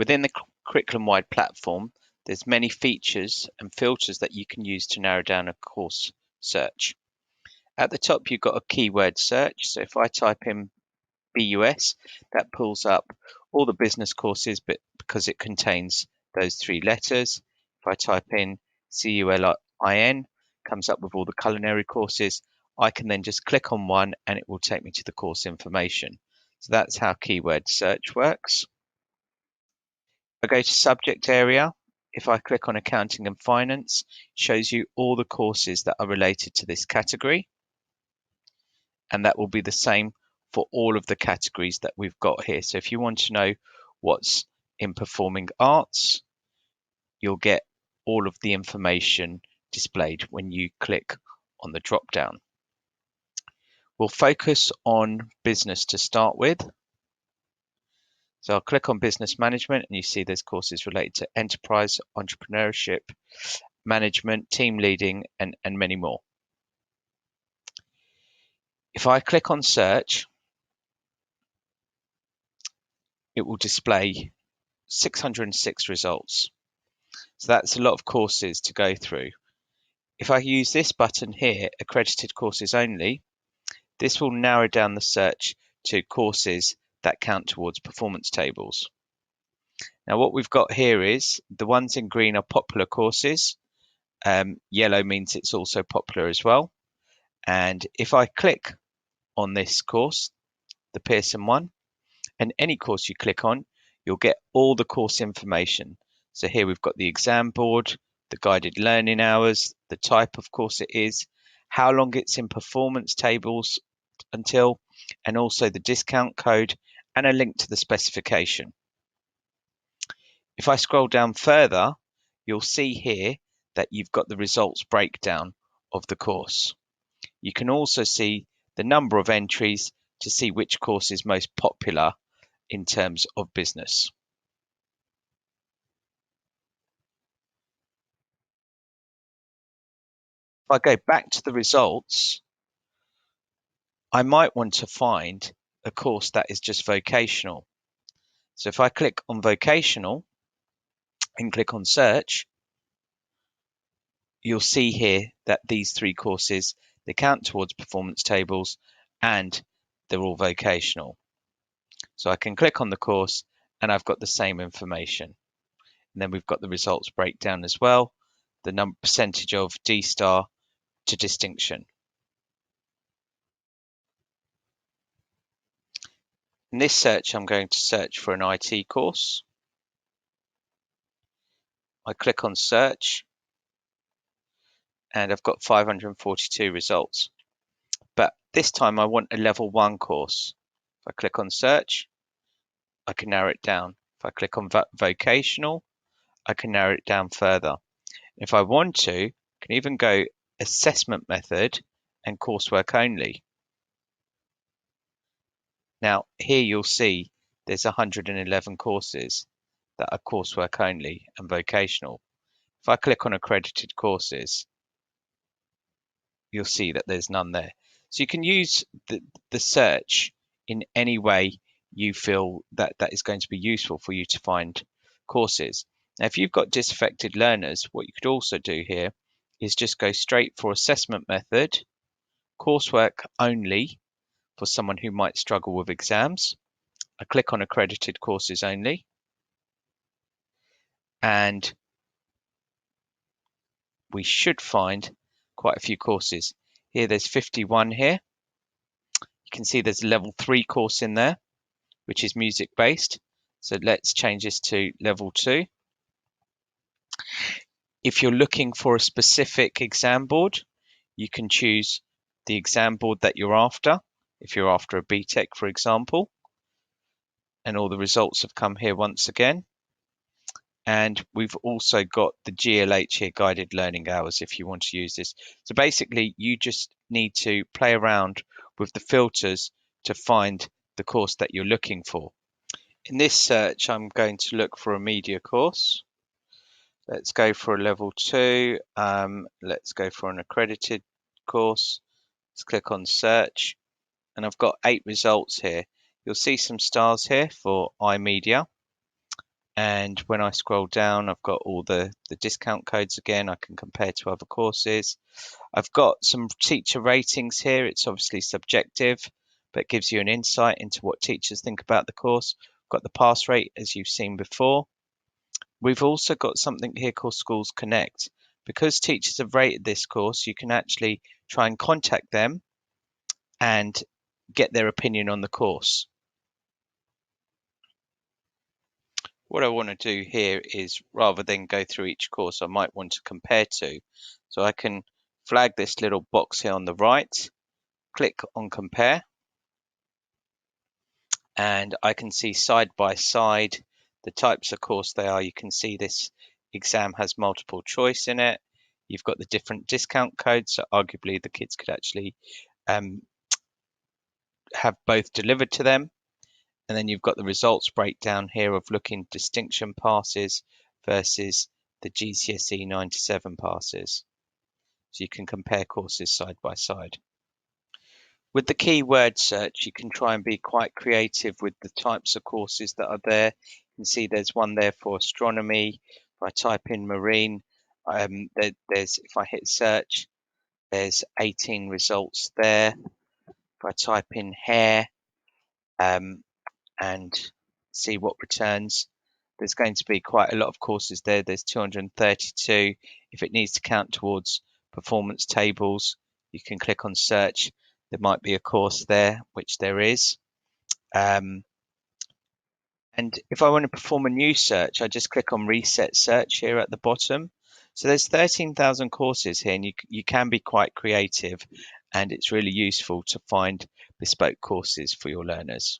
Within the curriculum-wide platform, there's many features and filters that you can use to narrow down a course search. At the top, you've got a keyword search. So if I type in BUS, that pulls up all the business courses, but because it contains those three letters. If I type in CULIN, comes up with all the culinary courses. I can then just click on one and it will take me to the course information. So that's how keyword search works. I go to subject area. If I click on accounting and finance, it shows you all the courses that are related to this category. And that will be the same for all of the categories that we've got here. So if you want to know what's in performing arts, you'll get all of the information displayed when you click on the drop down. We'll focus on business to start with. So I'll click on business management and you see there's courses related to enterprise, entrepreneurship, management, team leading, and many more. If I click on search, it will display 606 results. So that's a lot of courses to go through. If I use this button here, accredited courses only, this will narrow down the search to courses that count towards performance tables. Now what we've got here is the ones in green are popular courses. Yellow means it's also popular as well. And if I click on this course, the Pearson one, and any course you click on, you'll get all the course information. So here we've got the exam board, the guided learning hours, the type of course it is, how long it's in performance tables until, and also the discount code and a link to the specification. If I scroll down further, you'll see here that you've got the results breakdown of the course. You can also see the number of entries to see which course is most popular in terms of business. If I go back to the results, I might want to find a course that is just vocational. So if I click on vocational and click on search, you'll see here that these three courses, they count towards performance tables and they're all vocational. So I can click on the course and I've got the same information. And then we've got the results breakdown as well, the percentage of D star to distinction. In this search, I'm going to search for an IT course. I click on search and I've got 542 results. But this time I want a level 1 course. If I click on search, I can narrow it down. If I click on vocational, I can narrow it down further. If I want to, I can even go assessment method and coursework only. Now here you'll see there's 111 courses that are coursework only and vocational. If I click on accredited courses, you'll see that there's none there. So you can use the search in any way you feel that is going to be useful for you to find courses. Now, if you've got disaffected learners, what you could also do here is just go straight for assessment method, coursework only for someone who might struggle with exams. I click on accredited courses only, and we should find quite a few courses. Here there's 51 here. You can see there's a level 3 course in there, which is music based. So let's change this to level 2. If you're looking for a specific exam board, you can choose the exam board that you're after. If you're after a BTEC, for example, and all the results have come here once again. And we've also got the GLH here, guided learning hours, if you want to use this. So basically, you just need to play around with the filters to find the course that you're looking for. In this search, I'm going to look for a media course. Let's go for a level 2. Let's go for an accredited course. Let's click on search. And I've got 8 results here. You'll see some stars here for iMedia. And when I scroll down, I've got all the discount codes again. I can compare to other courses. I've got some teacher ratings here. It's obviously subjective, but it gives you an insight into what teachers think about the course. I've got the pass rate, as you've seen before. We've also got something here called Schools Connect. Because teachers have rated this course, you can actually try and contact them and get their opinion on the course. What I want to do here is, rather than go through each course, I might want to compare to. So I can flag this little box here on the right, click on compare, and I can see side by side the types of course they are. You can see this exam has multiple choice in it. You've got the different discount codes, so arguably the kids could actually have both delivered to them. And then you've got the results breakdown here of looking distinction passes versus the GCSE 9 to 7 passes. So you can compare courses side by side. With the keyword search, you can try and be quite creative with the types of courses that are there. You can see there's one there for astronomy. If I type in marine, there's, if I hit search, there's 18 results there. If I type in hair, and see what returns, there's going to be quite a lot of courses there. There's 232. If it needs to count towards performance tables, you can click on search. There might be a course there, which there is. And if I want to perform a new search, I just click on reset search here at the bottom. So there's 13,000 courses here, and you can be quite creative, and it's really useful to find bespoke courses for your learners.